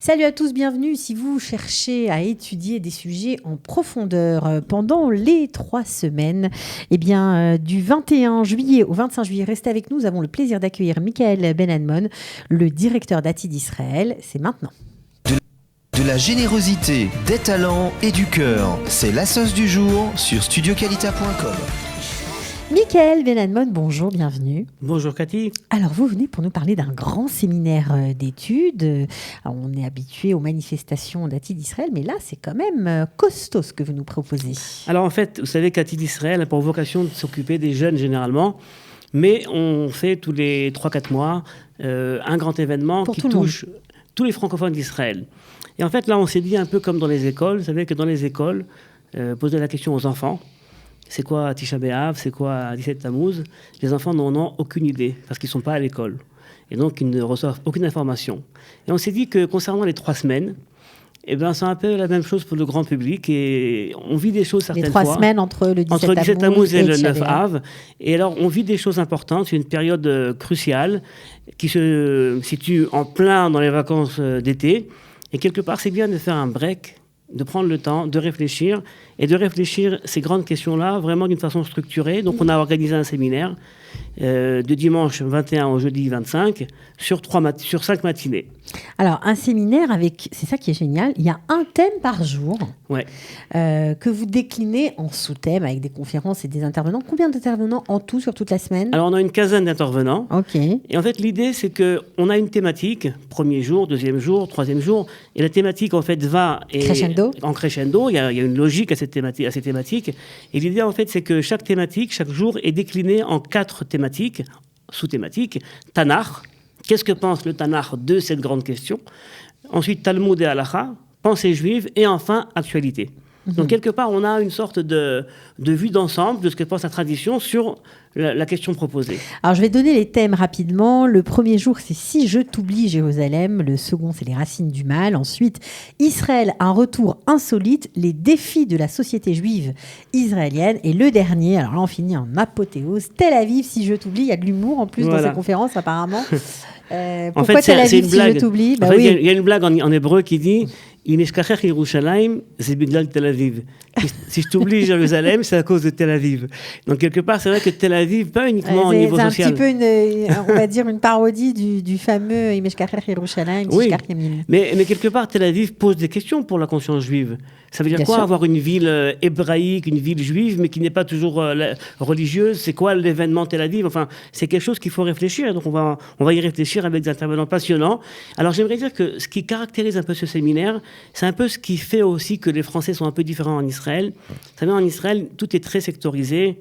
Salut à tous, bienvenue. Si vous cherchez à étudier des sujets en profondeur pendant les 3 semaines, du 21 juillet au 25 juillet, restez avec nous. Nous avons le plaisir d'accueillir Michael Ben-Hadmon, le directeur d'ATI d'Israël. C'est maintenant. De la générosité, des talents et du cœur. C'est la sauce du jour sur studioqualita.com. Michael Ben-Hadmon, bonjour, bienvenue. Bonjour Cathy. Alors vous venez pour nous parler d'un grand séminaire d'études. On est habitué aux manifestations d'ATI d'Israël, mais là c'est quand même costaud ce que vous nous proposez. Alors en fait, vous savez qu'ATI d'Israël a pour vocation de s'occuper des jeunes généralement, mais on fait tous les 3-4 mois un grand événement qui touche tous les francophones d'Israël. Et en fait là on s'est dit un peu comme dans les écoles, vous savez que dans les écoles, poser la question aux enfants, c'est quoi Tisha B'Av, c'est quoi 17 Tammuz? Les enfants n'en ont aucune idée parce qu'ils ne sont pas à l'école. Et donc, ils ne reçoivent aucune information. Et on s'est dit que concernant les 3 semaines, c'est un peu la même chose pour le grand public. Et on vit des choses certaines fois. Les 3 semaines entre le 17 Tammuz et le 9 Av. Et alors, on vit des choses importantes. C'est une période cruciale qui se situe en plein dans les vacances d'été. Et quelque part, c'est bien de faire un break, de prendre le temps, de réfléchir, et de réfléchir ces grandes questions-là vraiment d'une façon structurée. Donc on a organisé un séminaire de dimanche 21 au jeudi 25 sur 5 matinées. Alors un séminaire c'est ça qui est génial, il y a un thème par jour que vous déclinez en sous-thèmes avec des conférences et des intervenants. Combien d'intervenants en tout sur toute la semaine? Alors on a une quinzaine d'intervenants. Ok. Et en fait l'idée c'est qu'on a une thématique, premier jour, deuxième jour, troisième jour, et la thématique en fait va en crescendo. Il y a une logique à ces thématiques. Et l'idée en fait c'est que chaque thématique, chaque jour est déclinée en 4 thématiques, sous-thématiques. Tanakh. Qu'est-ce que pense le Tanakh de cette grande question? Ensuite, Talmud et Halacha, pensée juive, et enfin, actualité. Donc, quelque part, on a une sorte de vue d'ensemble de ce que pense la tradition sur la question proposée. Alors, je vais donner les thèmes rapidement. Le premier jour, c'est « Si je t'oublie, Jérusalem ». Le second, c'est « Les racines du mal ». Ensuite, « Israël, un retour insolite », les défis de la société juive israélienne. Et le dernier, alors là, on finit en apothéose, « Tel Aviv, si je t'oublie ». Il y a de l'humour en plus dans ces conférences, apparemment. Pourquoi en fait, Tel Aviv, si je t'oublie? Il y a une blague en hébreu qui dit « Si je t'oublie Jérusalem, c'est à cause de Tel Aviv. » Donc quelque part, c'est vrai que Tel Aviv, pas uniquement au niveau social. C'est un petit peu, on va dire, une parodie du fameux Imeshkacher Yerushalayim. Oui, mais quelque part, Tel Aviv pose des questions pour la conscience juive. Ça veut dire quoi avoir une ville hébraïque, une ville juive, mais qui n'est pas toujours religieuse? C'est quoi l'événement Tel Aviv? Enfin, c'est quelque chose qu'il faut réfléchir. Donc on va y réfléchir avec des intervenants passionnants. Alors j'aimerais dire que ce qui caractérise un peu ce séminaire, c'est un peu ce qui fait aussi que les Français sont un peu différents en Israël. Vous savez, en Israël, tout est très sectorisé.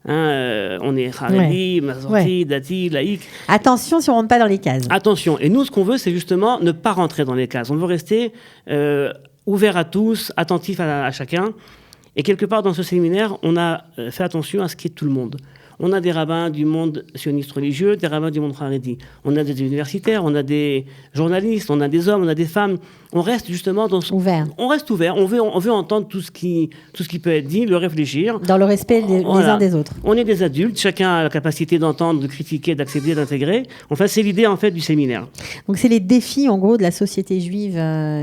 On est Haredi, Mazorti, Dati, laïque. Attention si on ne rentre pas dans les cases. Attention. Et nous, ce qu'on veut, c'est justement ne pas rentrer dans les cases. On veut rester ouvert à tous, attentif à chacun. Et quelque part, dans ce séminaire, on a fait attention à ce qui est tout le monde. On a des rabbins du monde sioniste religieux, des rabbins du monde haredi. On a des universitaires, on a des journalistes, on a des hommes, on a des femmes. On reste justement ouvert. On reste ouvert. On veut entendre tout ce qui peut être dit, le réfléchir. Dans le respect les uns des autres. On est des adultes. Chacun a la capacité d'entendre, de critiquer, d'accepter, d'intégrer. Enfin, c'est l'idée en fait du séminaire. Donc, c'est les défis en gros de la société juive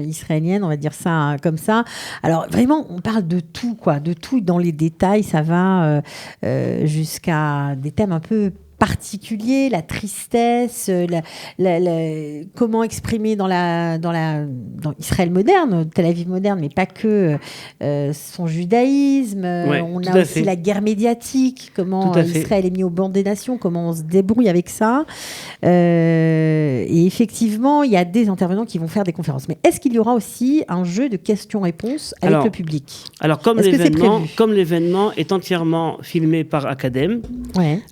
israélienne, on va dire ça comme ça. Alors, vraiment, on parle de tout, quoi, de tout dans les détails. Ça va jusqu'à des thèmes un peu particulier, la tristesse, comment exprimer dans Israël moderne, Tel Aviv moderne, mais pas que son judaïsme. On a aussi la guerre médiatique, comment Israël est mis au banc des nations, comment on se débrouille avec ça. Et effectivement, il y a des intervenants qui vont faire des conférences. Mais est-ce qu'il y aura aussi un jeu de questions-réponses avec le public? Alors, comme l'événement est entièrement filmé par Academ,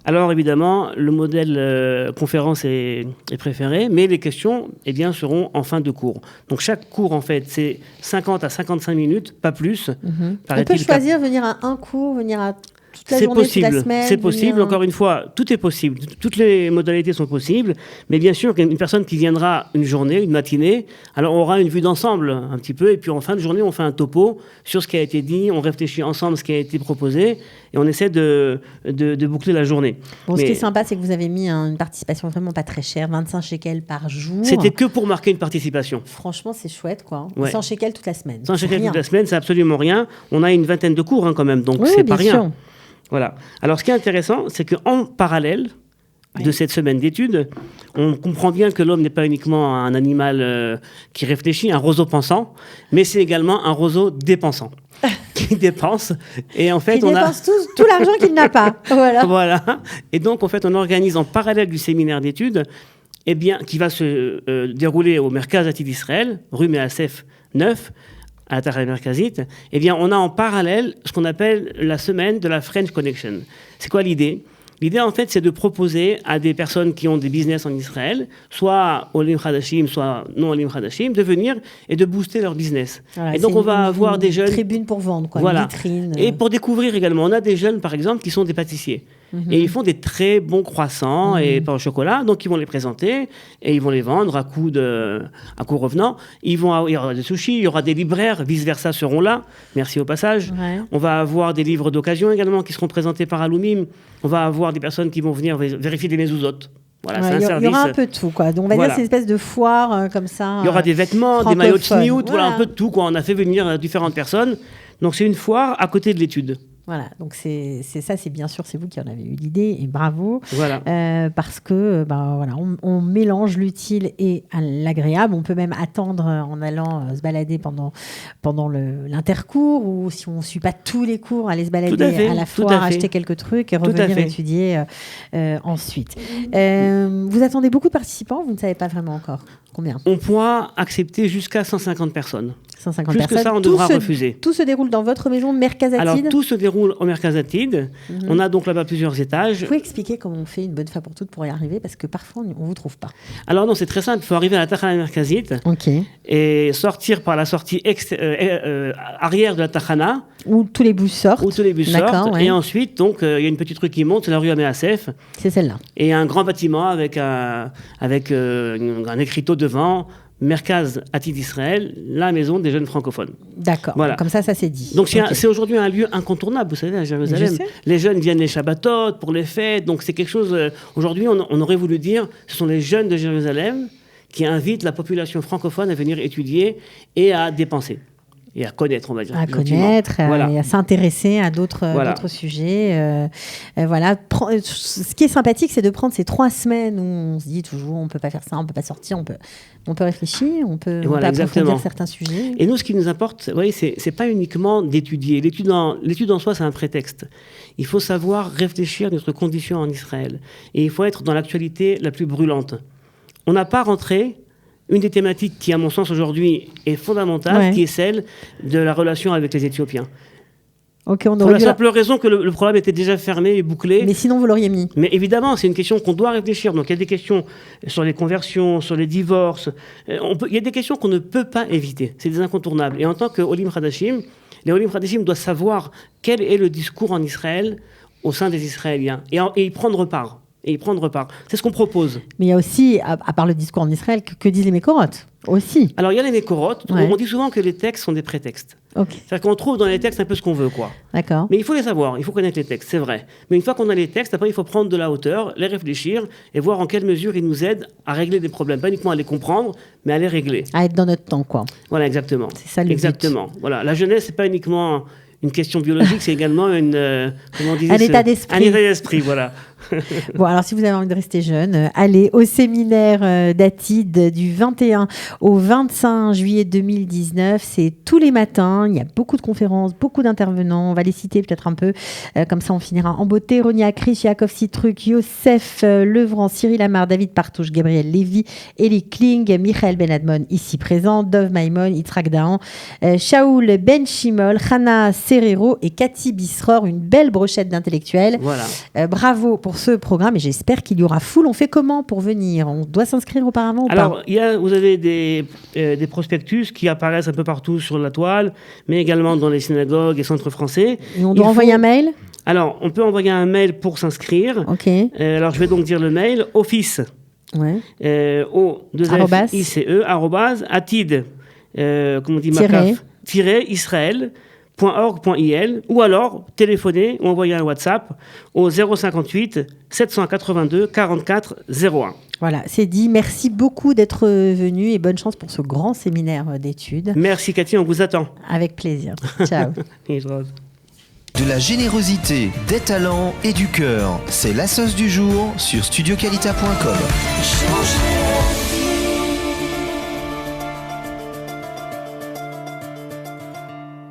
alors évidemment, le modèle conférence est préféré, mais les questions seront en fin de cours. Donc chaque cours, en fait, c'est 50 à 55 minutes, pas plus. On peut choisir venir à un cours, venir à toute la journée, toute la semaine. C'est possible, encore une fois, tout est possible. Toutes les modalités sont possibles. Mais bien sûr, une personne qui viendra une journée, une matinée, alors on aura une vue d'ensemble un petit peu. Et puis en fin de journée, on fait un topo sur ce qui a été dit. On réfléchit ensemble ce qui a été proposé. Et on essaie de boucler la journée. Bon, ce qui est sympa, c'est que vous avez mis une participation vraiment pas très chère, 25 shekels par jour. C'était que pour marquer une participation. Franchement, c'est chouette, quoi. Ouais. 100 shekels toute la semaine. 100 shekels toute la semaine, c'est absolument rien. On a une vingtaine de cours quand même, donc c'est pas rien. Sûr. Voilà. Alors, ce qui est intéressant, c'est qu'en parallèle de cette semaine d'études, on comprend bien que l'homme n'est pas uniquement un animal qui réfléchit, un roseau pensant, mais c'est également un roseau dépensant. Qui dépense. Et en fait, qui dépense tout l'argent qu'il n'a pas. Voilà. Voilà. Et donc, en fait, on organise en parallèle du séminaire d'études, qui va se dérouler au Merkaz Atid Israël, rue Meassef 9, à la Tahra Merkazit. On a en parallèle ce qu'on appelle la semaine de la French Connection. C'est quoi l'idée ? L'idée, en fait, c'est de proposer à des personnes qui ont des business en Israël, soit Olim Hadashim, soit non Olim Hadashim, de venir et de booster leur business. Voilà, et donc, on va avoir des jeunes... tribune pour vendre, quoi, voilà. Une vitrine. Et pour découvrir également, on a des jeunes, par exemple, qui sont des pâtissiers. Et ils font des très bons croissants et pain au chocolat, donc ils vont les présenter et ils vont les vendre à coût revenant. Il y aura des sushis, il y aura des libraires, vice-versa seront là, merci au passage. Ouais. On va avoir des livres d'occasion également qui seront présentés par Alumim. On va avoir des personnes qui vont venir vérifier des mezuzot. Voilà, c'est un service. Il y aura un peu de tout, quoi. Donc, on va dire c'est une espèce de foire comme ça. Il y aura des vêtements, des maillots de sniout, voilà, un peu de tout, quoi. On a fait venir différentes personnes. Donc c'est une foire à côté de l'étude. Voilà, donc c'est ça, c'est bien sûr, c'est vous qui en avez eu l'idée, et bravo. Voilà. Parce que voilà, on mélange l'utile et l'agréable. On peut même attendre en allant se balader pendant l'intercours, ou si on ne suit pas tous les cours, aller se balader à la foire, acheter quelques trucs et revenir étudier ensuite. Vous attendez beaucoup de participants, vous ne savez pas vraiment encore combien? On pourra accepter jusqu'à 150 personnes. 150 Plus personnes. que ça, on devra refuser. Tout se déroule dans votre maison, Merkaz Atid? Alors, tout se déroule au Merkaz Atid. On a donc là-bas plusieurs étages. Vous pouvez expliquer comment on fait une bonne fois pour toutes pour y arriver, parce que parfois, on ne vous trouve pas. Alors non, c'est très simple. Il faut arriver à la Tahana Merkazit et sortir par la sortie arrière de la Tahana. Où tous les bus sortent. Ouais. Et ensuite, donc, il y a une petite rue qui monte, c'est la rue Améasef. C'est celle-là. Et un grand bâtiment avec un écriteau devant. Merkaz Atid Israël, la maison des jeunes francophones. D'accord, voilà. Comme ça c'est dit. Donc c'est aujourd'hui un lieu incontournable, vous savez, à Jérusalem. Les jeunes viennent les Shabbatot, pour les fêtes, donc c'est quelque chose... aujourd'hui, on aurait voulu dire, ce sont les jeunes de Jérusalem qui invitent la population francophone à venir étudier et à dépenser. Et à connaître, on va dire. À connaître, et à s'intéresser à d'autres sujets. Voilà. Ce qui est sympathique, c'est de prendre ces 3 semaines où on se dit toujours, on ne peut pas faire ça, on ne peut pas sortir, on peut réfléchir, on peut approfondir certains sujets. Et nous, ce qui nous importe, vous voyez, c'est pas uniquement d'étudier. L'étude en soi, c'est un prétexte. Il faut savoir réfléchir à notre condition en Israël. Et il faut être dans l'actualité la plus brûlante. On n'a pas rentré... Une des thématiques qui, à mon sens, aujourd'hui est fondamentale, qui est celle de la relation avec les Éthiopiens. Pour la simple raison que le problème était déjà fermé et bouclé. Mais sinon, vous l'auriez mis. Mais évidemment, c'est une question qu'on doit réfléchir. Donc, il y a des questions sur les conversions, sur les divorces. Il y a des questions qu'on ne peut pas éviter. C'est des incontournables. Et en tant qu'Olim Hadashim, les Olim Hadashim doivent savoir quel est le discours en Israël au sein des Israéliens et y prendre part. C'est ce qu'on propose. Mais il y a aussi, à part le discours en Israël, que disent les Mécorotes aussi. Alors, il y a les Mécorotes. On dit souvent que les textes sont des prétextes. C'est-à-dire qu'on trouve dans les textes un peu ce qu'on veut, quoi. D'accord. Mais il faut les savoir, il faut connaître les textes, c'est vrai. Mais une fois qu'on a les textes, après, il faut prendre de la hauteur, les réfléchir et voir en quelle mesure ils nous aident à régler des problèmes. Pas uniquement à les comprendre, mais à les régler. À être dans notre temps, quoi. Voilà, exactement. C'est ça le but. Voilà. La jeunesse, c'est pas uniquement une question biologique, c'est également un état d'esprit. Un état d'esprit, voilà. Bon, alors si vous avez envie de rester jeune, allez au séminaire d'Atid du 21 au 25 juillet 2019. C'est tous les matins. Il y a beaucoup de conférences, beaucoup d'intervenants. On va les citer peut-être un peu. Comme ça, on finira en beauté. Ronia Krish, Yaakov Sitruk, Youssef Levran, Cyril Amar, David Partouche, Gabriel Lévy, Eli Kling, Michael Benadmon, ici présent, Dov Maimon, Yitzhak Dahan, Shaoul Ben Shimol, Hana Serrero et Cathy Bisror. Une belle brochette d'intellectuels. Voilà. Bravo pour ce programme et j'espère qu'il y aura foule. On fait comment pour venir? On doit s'inscrire auparavant ou pas? Alors, vous avez des prospectus qui apparaissent un peu partout sur la toile, mais également dans les synagogues et centres français. Et on doit envoyer un mail? Alors, on peut envoyer un mail pour s'inscrire. Ok. Alors, je vais donc dire le mail office atid israël.org.il ou alors téléphoner ou envoyer un WhatsApp au 058 782 44 01. Voilà, c'est dit. Merci beaucoup d'être venu et bonne chance pour ce grand séminaire d'études. Merci Cathy, on vous attend. Avec plaisir. Ciao. De la générosité, des talents et du cœur, c'est la sauce du jour sur studioqualita.com.